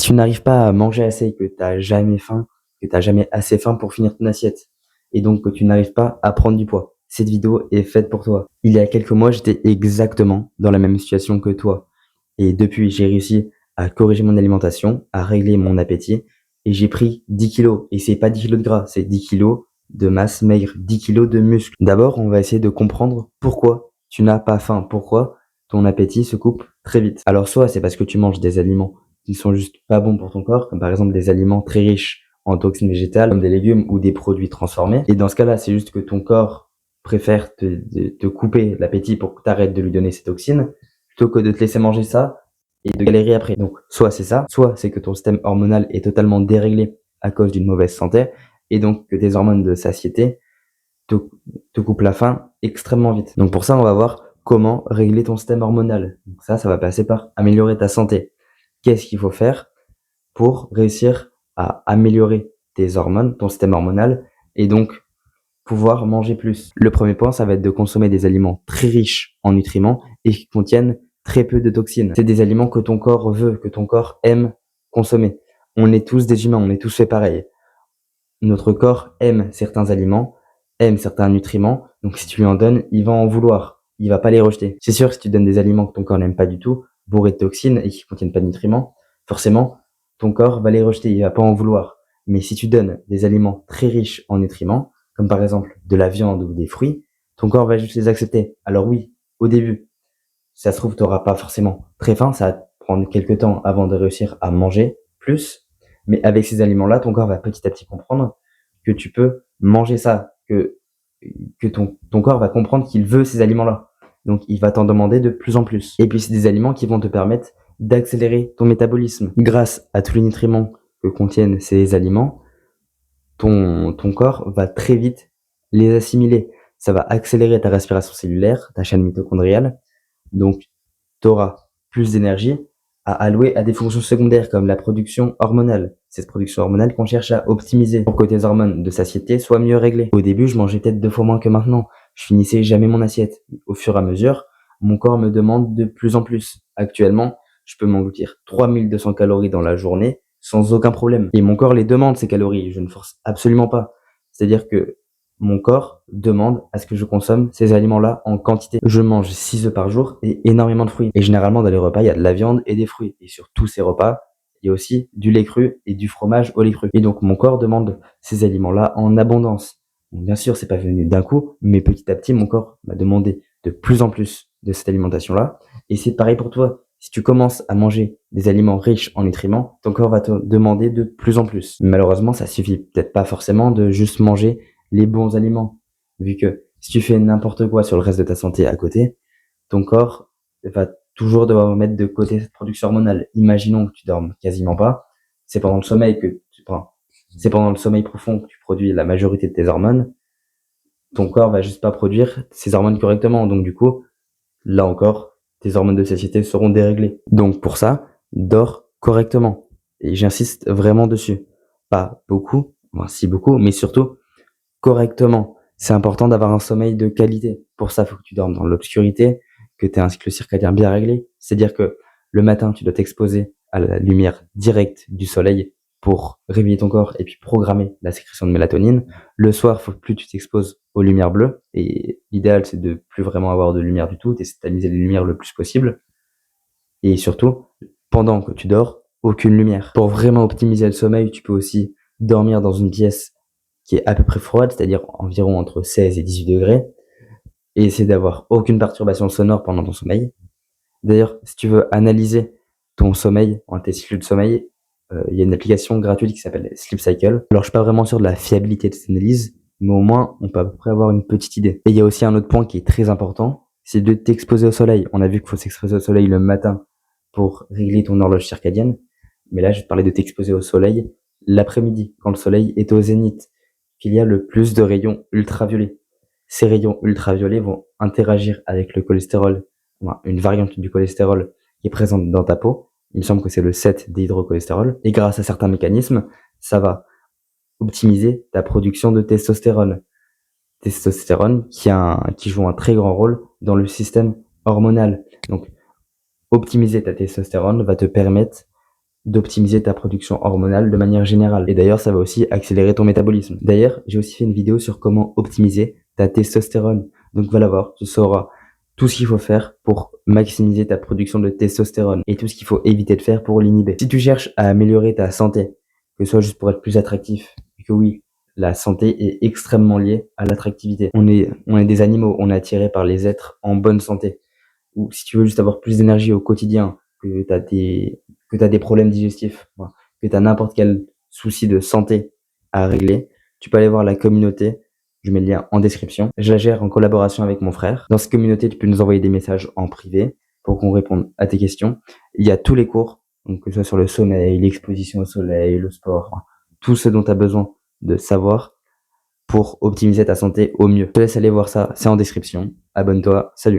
tu n'arrives pas à manger assez, que tu n'as jamais faim, que tu n'as jamais assez faim pour finir ton assiette, et donc que tu n'arrives pas à prendre du poids, cette vidéo est faite pour toi. Il y a quelques mois, j'étais exactement dans la même situation que toi. Et depuis, j'ai réussi à corriger mon alimentation, à régler mon appétit, et j'ai pris 10 kilos. Et c'est pas 10 kilos de gras, c'est 10 kilos de masse maigre, 10 kilos de muscle. D'abord, on va essayer de comprendre pourquoi tu n'as pas faim, pourquoi ton appétit se coupe très vite. Alors soit c'est parce que tu manges des aliments qui sont juste pas bons pour ton corps, comme par exemple des aliments très riches en toxines végétales, comme des légumes ou des produits transformés. Et dans ce cas-là, c'est juste que ton corps préfère te couper l'appétit pour que tu arrêtes de lui donner ces toxines, plutôt que de te laisser manger ça et de galérer après. Donc, soit c'est ça, soit c'est que ton système hormonal est totalement déréglé à cause d'une mauvaise santé, et donc que tes hormones de satiété te, te coupent la faim extrêmement vite. Donc pour ça, on va voir comment régler ton système hormonal. Donc ça va passer par améliorer ta santé. Qu'est-ce qu'il faut faire pour réussir à améliorer tes hormones, ton système hormonal, et donc pouvoir manger plus? Le premier point, ça va être de consommer des aliments très riches en nutriments et qui contiennent très peu de toxines. C'est des aliments que ton corps veut, que ton corps aime consommer. On est tous des humains, on est tous fait pareil. Notre corps aime certains aliments, aime certains nutriments, donc si tu lui en donnes, il va en vouloir, il va pas les rejeter. C'est sûr que si tu donnes des aliments que ton corps n'aime pas du tout, bourrés de toxines et qui contiennent pas de nutriments, forcément, ton corps va les rejeter, il va pas en vouloir. Mais si tu donnes des aliments très riches en nutriments, comme par exemple de la viande ou des fruits, ton corps va juste les accepter. Alors oui, au début, ça se trouve, tu n'auras pas forcément très faim, ça va te prendre quelques temps avant de réussir à manger plus, mais avec ces aliments-là, ton corps va petit à petit comprendre que tu peux manger ça, que ton corps va comprendre qu'il veut ces aliments-là. Donc, il va t'en demander de plus en plus. Et puis, c'est des aliments qui vont te permettre d'accélérer ton métabolisme. Grâce à tous les nutriments que contiennent ces aliments, ton corps va très vite les assimiler. Ça va accélérer ta respiration cellulaire, ta chaîne mitochondriale. Donc, tu auras plus d'énergie à allouer à des fonctions secondaires comme la production hormonale. C'est cette production hormonale qu'on cherche à optimiser pour que tes hormones de satiété soient mieux réglées. Au début, je mangeais peut-être 2 fois moins que maintenant. Je finissais jamais mon assiette. Au fur et à mesure, mon corps me demande de plus en plus. Actuellement, je peux m'engloutir 3200 calories dans la journée sans aucun problème. Et mon corps les demande, ces calories. Je ne force absolument pas. C'est-à-dire que mon corps demande à ce que je consomme ces aliments-là en quantité. Je mange 6 œufs par jour et énormément de fruits. Et généralement, dans les repas, il y a de la viande et des fruits. Et sur tous ces repas, il y a aussi du lait cru et du fromage au lait cru. Et donc, mon corps demande ces aliments-là en abondance. Donc, bien sûr, c'est pas venu d'un coup, mais petit à petit, mon corps m'a demandé de plus en plus de cette alimentation-là. Et c'est pareil pour toi. Si tu commences à manger des aliments riches en nutriments, ton corps va te demander de plus en plus. Malheureusement, ça suffit peut-être pas forcément de juste manger les bons aliments, vu que si tu fais n'importe quoi sur le reste de ta santé à côté, ton corps va toujours devoir mettre de côté cette production hormonale. Imaginons que tu dormes quasiment pas, c'est pendant le sommeil c'est pendant le sommeil profond que tu produis la majorité de tes hormones. Ton corps va juste pas produire ces hormones correctement, donc du coup, là encore, tes hormones de satiété seront déréglées. Donc pour ça, dors correctement. Et j'insiste vraiment dessus. Pas beaucoup, enfin si beaucoup, mais surtout correctement. C'est important d'avoir un sommeil de qualité. Pour ça, il faut que tu dormes dans l'obscurité, que tu aies un cycle circadien bien réglé. C'est-à-dire que le matin, tu dois t'exposer à la lumière directe du soleil pour réveiller ton corps et puis programmer la sécrétion de mélatonine. Le soir, faut plus tu t'exposes aux lumières bleues. Et l'idéal, c'est de plus vraiment avoir de lumière du tout, d'essayer d'analyser les lumières le plus possible. Et surtout, pendant que tu dors, aucune lumière. Pour vraiment optimiser le sommeil, tu peux aussi dormir dans une pièce qui est à peu près froide, c'est-à-dire environ entre 16 et 18 degrés, et essayer d'avoir aucune perturbation sonore pendant ton sommeil. D'ailleurs, si tu veux analyser ton sommeil, tes cycles de sommeil, il y a une application gratuite qui s'appelle Sleep Cycle. Alors, je suis pas vraiment sûr de la fiabilité de cette analyse, mais au moins, on peut à peu près avoir une petite idée. Et il y a aussi un autre point qui est très important, c'est de t'exposer au soleil. On a vu qu'il faut s'exposer au soleil le matin pour régler ton horloge circadienne, mais là, je vais te parler de t'exposer au soleil l'après-midi, quand le soleil est au zénith, qu'il y a le plus de rayons ultraviolets. Ces rayons ultraviolets vont interagir avec le cholestérol, une variante du cholestérol qui est présente dans ta peau. Il me semble que c'est le 7-déhydrocholestérol. Et grâce à certains mécanismes, ça va optimiser ta production de testostérone. Testostérone qui joue un très grand rôle dans le système hormonal. Donc, optimiser ta testostérone va te permettre d'optimiser ta production hormonale de manière générale. Et d'ailleurs, ça va aussi accélérer ton métabolisme. D'ailleurs, j'ai aussi fait une vidéo sur comment optimiser ta testostérone. Donc va la voir, tu sauras tout ce qu'il faut faire pour maximiser ta production de testostérone et tout ce qu'il faut éviter de faire pour l'inhiber. Si tu cherches à améliorer ta santé, que ce soit juste pour être plus attractif, et que oui, la santé est extrêmement liée à l'attractivité. On est des animaux, on est attiré par les êtres en bonne santé. Ou si tu veux juste avoir plus d'énergie au quotidien, que t'as des problèmes digestifs, voilà, que t'as n'importe quel souci de santé à régler, tu peux aller voir la communauté. Je mets le lien en description. Je la gère en collaboration avec mon frère. Dans cette communauté, tu peux nous envoyer des messages en privé pour qu'on réponde à tes questions. Il y a tous les cours, donc que ce soit sur le sommeil, l'exposition au soleil, le sport, enfin, tout ce dont tu as besoin de savoir pour optimiser ta santé au mieux. Je te laisse aller voir ça, c'est en description. Abonne-toi, salut.